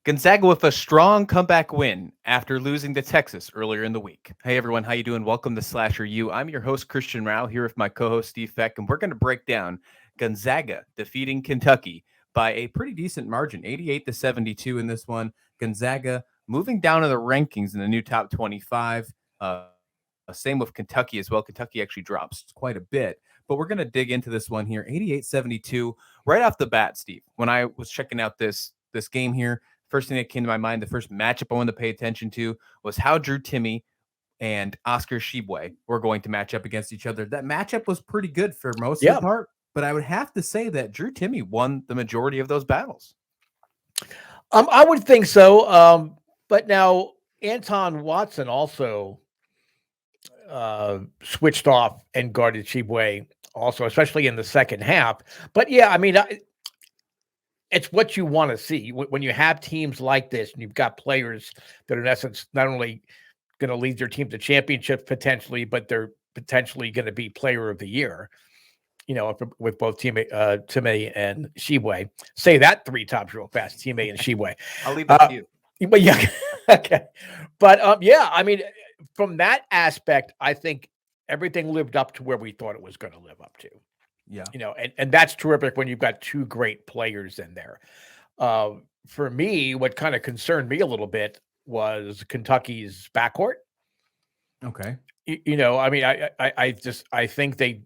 Gonzaga with a strong comeback win after losing to Texas earlier in the week. Hey everyone, how you doing? Welcome to Slasher U. I'm your host Christian Rao here with my co-host Steve Feck, and we're going to break down Gonzaga defeating Kentucky by a pretty decent margin, 88-72 in this one. Gonzaga moving down in the rankings in the new top 25. Same with Kentucky as well. Kentucky actually drops quite a bit, but we're going to dig into this one here. 88-72 right off the bat, Steve. When I was checking out this game here, first thing that came to my mind, the first matchup I wanted to pay attention to was how Drew Timme and Oscar Tshiebwe were going to match up against each other. That matchup was pretty good for most of the part, but I would have to say that Drew Timme won the majority of those battles. I would think so. But now Anton Watson also switched off and guarded Tshiebwe also, especially in the second half. But yeah, I mean, it's what you want to see when you have teams like this and you've got players that are in essence not only going to lead their team to championships potentially, but they're potentially going to be player of the year. You know, with both Timme and Tshiebwe. Say that 3 times real fast, Timme and Tshiebwe. I'll leave that to you. But yeah, okay. But yeah, I mean, from that aspect, I think everything lived up to where we thought it was going to live up to. Yeah. You know, and that's terrific when you've got 2 great players in there. For me, what kind of concerned me a little bit was Kentucky's backcourt. Okay. You know, I mean, I think they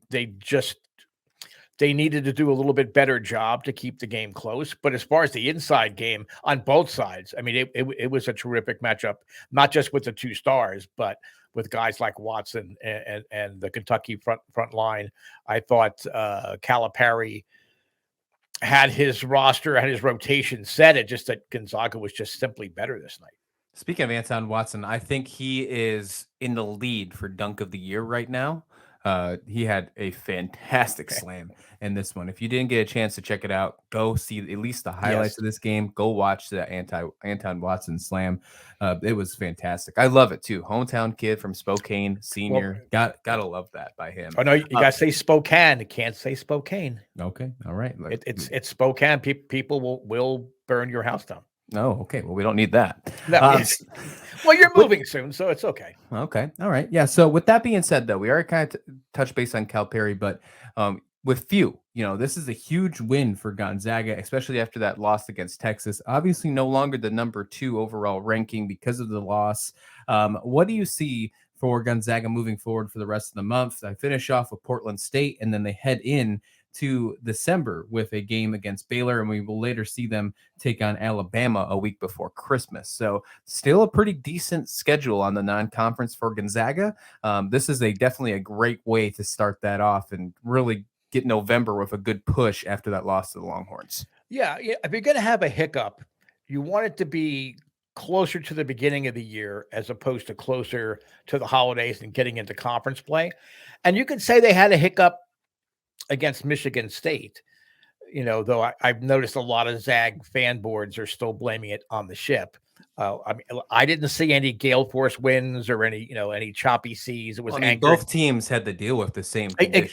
needed to do a little bit better job to keep the game close. But as far as the inside game on both sides, I mean, it was a terrific matchup, not just with the 2 stars, but with guys like Watson and the Kentucky front line. I thought Calipari had his roster, had his rotation set. It just that Gonzaga was just simply better this night. Speaking of Anton Watson, I think he is in the lead for dunk of the year right now. He had a fantastic slam in this one. If you didn't get a chance to check it out, go see at least the highlights of this game. Go watch the Anton Watson slam. It was fantastic. I love it too. Hometown kid from Spokane, senior. Gotta love that by him. Oh no, you gotta say Spokane. You can't say Spokane. Okay, all right. It's Spokane. People will burn your house down. Oh, okay. Well, we don't need that. No, well, you're moving soon, so it's okay. Okay. All right. Yeah. So with that being said, though, we already kind of touched base on Calipari, but with few, this is a huge win for Gonzaga, especially after that loss against Texas. Obviously, no longer the number 2 overall ranking because of the loss. What do you see for Gonzaga moving forward for the rest of the month? I finish off with Portland State, and then they head in to December with a game against Baylor, and we will later see them take on Alabama a week before Christmas. So still a pretty decent schedule on the non-conference for Gonzaga. This is definitely a great way to start that off and really get November with a good push after that loss to the Longhorns. Yeah. If you're going to have a hiccup, you want it to be closer to the beginning of the year as opposed to closer to the holidays and getting into conference play. And you could say they had a hiccup against Michigan State, though I've noticed a lot of Zag fan boards are still blaming it on the ship. I mean, I didn't see any gale force winds or any choppy seas. It was both teams had to deal with the same conditions.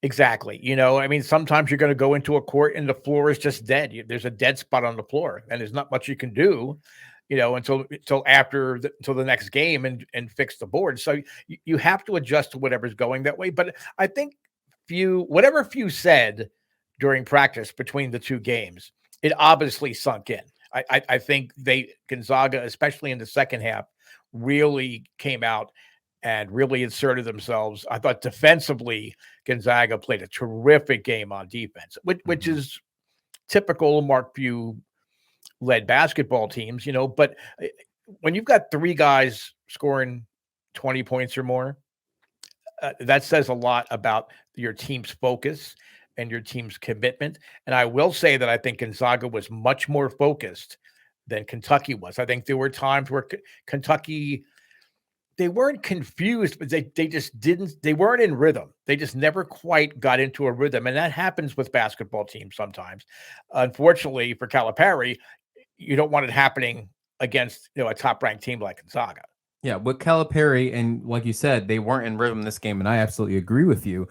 Exactly. I mean, sometimes you're going to go into a court and the floor is just dead. There's a dead spot on the floor, and there's not much you can do, until the next game and fix the board. So you have to adjust to whatever's going that way. But I think whatever Few said during practice between the 2 games, it obviously sunk in. I think Gonzaga, especially in the second half, really came out and really inserted themselves. I thought defensively, Gonzaga played a terrific game on defense, which is typical Mark Few led basketball teams, but when you've got 3 guys scoring 20 points or more, that says a lot about your team's focus and your team's commitment. And I will say that I think Gonzaga was much more focused than Kentucky was. I think there were times where Kentucky, they weren't confused, but they weren't in rhythm. They just never quite got into a rhythm. And that happens with basketball teams sometimes. Unfortunately for Calipari, you don't want it happening against, a top-ranked team like Gonzaga. Yeah, with Calipari, and like you said, they weren't in rhythm this game, and I absolutely agree with you.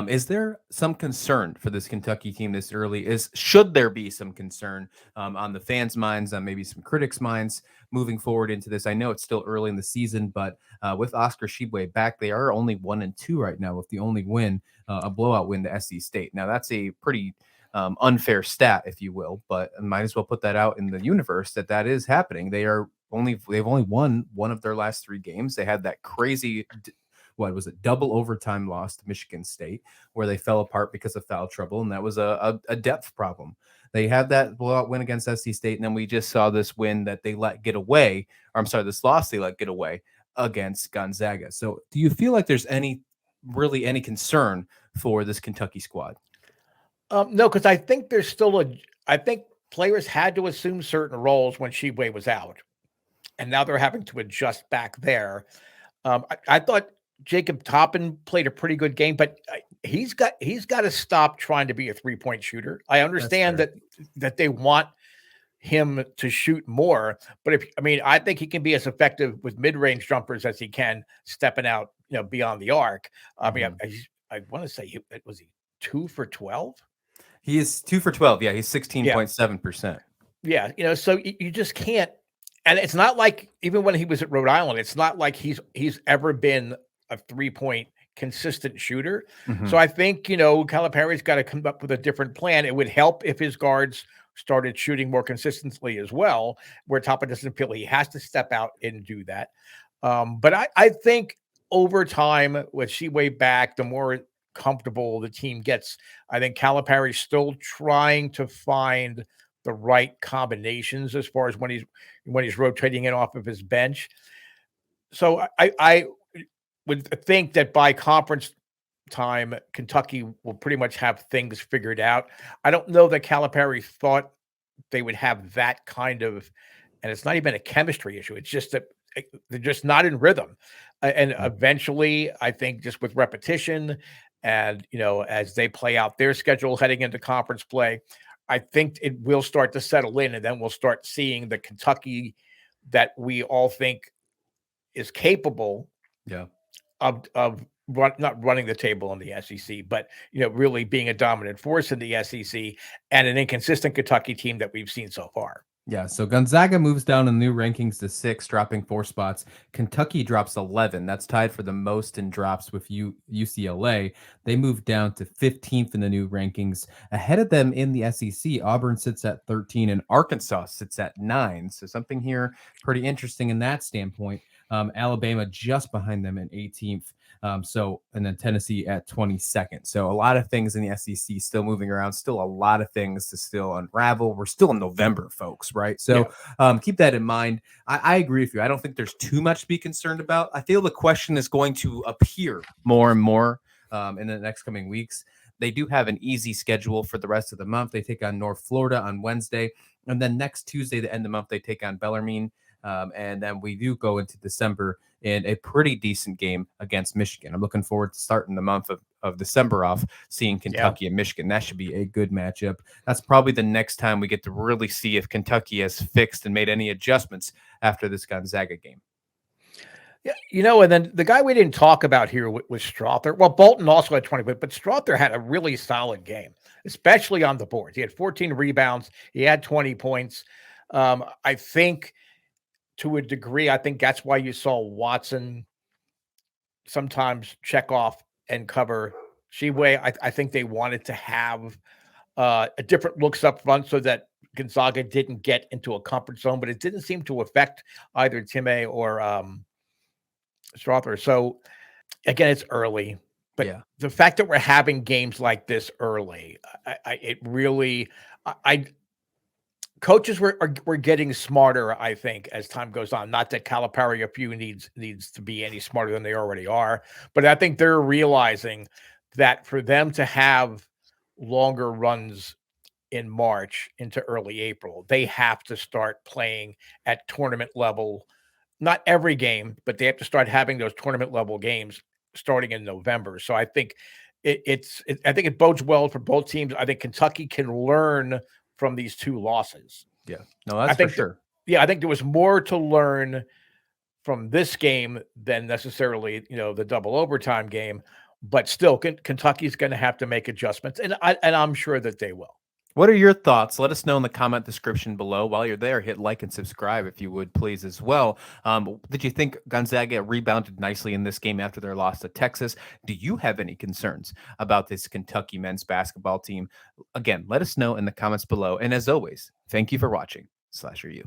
Is there some concern for this Kentucky team this early? Should there be some concern on the fans' minds, on maybe some critics' minds moving forward into this? I know it's still early in the season, but with Oscar Tshiebwe back, they are only 1-2 right now, with the only win, a blowout win to SC State. Now that's a pretty unfair stat, if you will, but I might as well put that out in the universe that is happening. They've only won one of their last 3 games. They had that crazy, what was it, double overtime loss to Michigan State, where they fell apart because of foul trouble, and that was a depth problem. They had that blowout win against SC State, and then we just saw this win that they let get away, or I'm sorry, this loss they let get away against Gonzaga. So, do you feel like there's any concern for this Kentucky squad? No, because I think there's still I think players had to assume certain roles when Sheway was out, and now they're having to adjust back there. I thought Jacob Toppin played a pretty good game, but he's got to stop trying to be a 3-point shooter. I understand that they want him to shoot more, but I think he can be as effective with mid-range jumpers as he can stepping out, beyond the arc. I mean, I want to say was he 2 for 12? He is 2 for 12. Yeah, he's 16.7%. Yeah, so you just can't. And it's not like, even when he was at Rhode Island, it's not like he's ever been a 3-point consistent shooter. So I think, Calipari's got to come up with a different plan. It would help if his guards started shooting more consistently as well, where Toppin doesn't feel he has to step out and do that. But I think over time, with Sheway back, the more comfortable the team gets, I think Calipari's still trying to find the right combinations as far as when he's rotating it off of his bench. So I would think that by conference time, Kentucky will pretty much have things figured out. I don't know that Calipari thought they would have that kind of, and it's not even a chemistry issue. It's just that they're just not in rhythm. And eventually, I think just with repetition and, as they play out their schedule heading into conference play, I think it will start to settle in, and then we'll start seeing the Kentucky that we all think is capable of not running the table in the SEC, but really being a dominant force in the SEC, and an inconsistent Kentucky team that we've seen so far. Yeah, so Gonzaga moves down in new rankings to 6, dropping 4 spots. Kentucky drops 11. That's tied for the most in drops with UCLA. They moved down to 15th in the new rankings. Ahead of them in the SEC, Auburn sits at 13 and Arkansas sits at 9. So something here pretty interesting in that standpoint. Alabama just behind them in 18th. And then Tennessee at 22nd. So a lot of things in the SEC still moving around, still a lot of things to still unravel. We're still in November, folks, right? So keep that in mind. I agree with you. I don't think there's too much to be concerned about. I feel the question is going to appear more and more in the next coming weeks. They do have an easy schedule for the rest of the month. They take on North Florida on Wednesday. And then next Tuesday, the end of the month, they take on Bellarmine. And then we do go into December in a pretty decent game against Michigan. I'm looking forward to starting the month of December off, seeing Kentucky and Michigan. That should be a good matchup. That's probably the next time we get to really see if Kentucky has fixed and made any adjustments after this Gonzaga game. Yeah, and then the guy we didn't talk about here was Strother. Well, Bolton also had 20, but Strother had a really solid game, especially on the boards. He had 14 rebounds. He had 20 points. I think, to a degree, I think that's why you saw Watson sometimes check off and cover Sheway. I think they wanted to have a different looks up front so that Gonzaga didn't get into a comfort zone, but it didn't seem to affect either Time or Strother. So again, it's early, but the fact that we're having games like this early, coaches were getting smarter, I think, as time goes on. Not that Calipari needs to be any smarter than they already are, but I think they're realizing that for them to have longer runs in March into early April, they have to start playing at tournament level. Not every game, but they have to start having those tournament level games starting in November. So I think I think it bodes well for both teams. I think Kentucky can learn from these 2 losses. Yeah, no, that's for sure. I think there was more to learn from this game than necessarily, the double overtime game. But still, Kentucky's going to have to make adjustments, and I'm sure that they will. What are your thoughts? Let us know in the comment description below. While you're there, hit like and subscribe if you would, please, as well. Did you think Gonzaga rebounded nicely in this game after their loss to Texas? Do you have any concerns about this Kentucky men's basketball team? Again, let us know in the comments below. And as always, thank you for watching SlasherU.